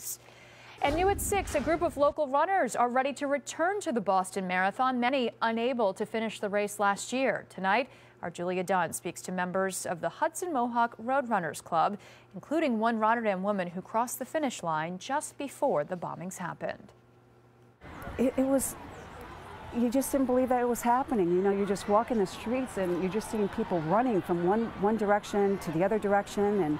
times. And new at 6, a group of local runners are ready to return to the Boston Marathon, many unable to finish the race last year. Tonight, our Julia Dunn speaks to members of the Hudson Mohawk Road Runners Club, including one Rotterdam woman who crossed the finish line just before the bombings happened. It was, you just didn't believe that it was happening. You know, you're just walking the streets and you're just seeing people running from one direction to the other direction, and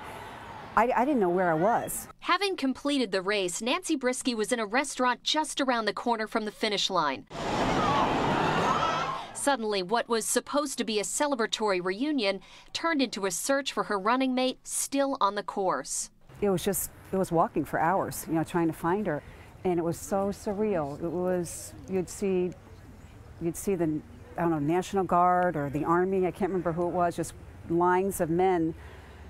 I didn't know where I was. Having completed the race, Nancy Brisky was in a restaurant just around the corner from the finish line. Suddenly, what was supposed to be a celebratory reunion turned into a search for her running mate still on the course. It was walking for hours, you know, trying to find her. And it was so surreal. It was, you'd see the, I don't know, National Guard or the Army, I can't remember who it was, just lines of men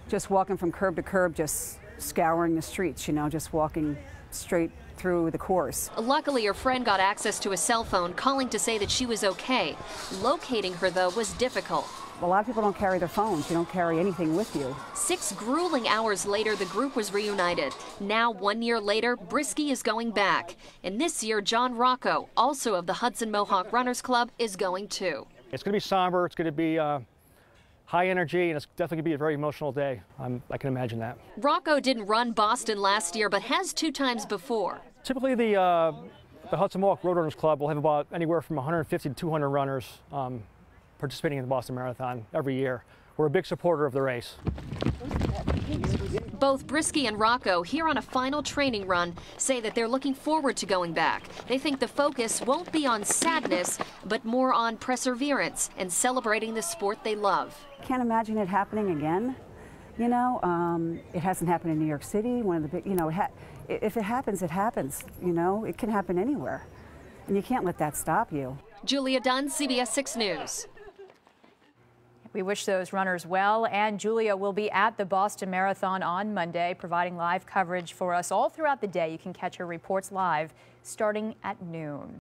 just walking from curb to curb, just scouring the streets, you know, just walking straight through the course. Luckily, her friend got access to a cell phone, calling to say that she was okay. Locating her, though, was difficult. A lot of people don't carry their phones. You don't carry anything with you. 6 grueling hours later, the group was reunited. Now, 1 year later, Brisky is going back. And this year, John Rocco, also of the Hudson Mohawk Runners Club, is going too. It's going to be somber. It's going to be high energy, and it's definitely going to be a very emotional day. I can imagine that. Rocco didn't run Boston last year, but has 2 times before. Typically, the Hudson Mohawk Road Runners Club will have about anywhere from 150 to 200 runners participating in the Boston Marathon every year. We're a big supporter of the race. Both Brisky and Rocco, here on a final training run, say that they're looking forward to going back. They think the focus won't be on sadness, but more on perseverance and celebrating the sport they love. Can't imagine it happening again. You know, it hasn't happened in New York City. One of the big, you know, if it happens, it happens. You know, it can happen anywhere, and you can't let that stop you. Julia Dunn, CBS 6 News. We wish those runners well, and Julia will be at the Boston Marathon on Monday, providing live coverage for us all throughout the day. You can catch her reports live starting at noon.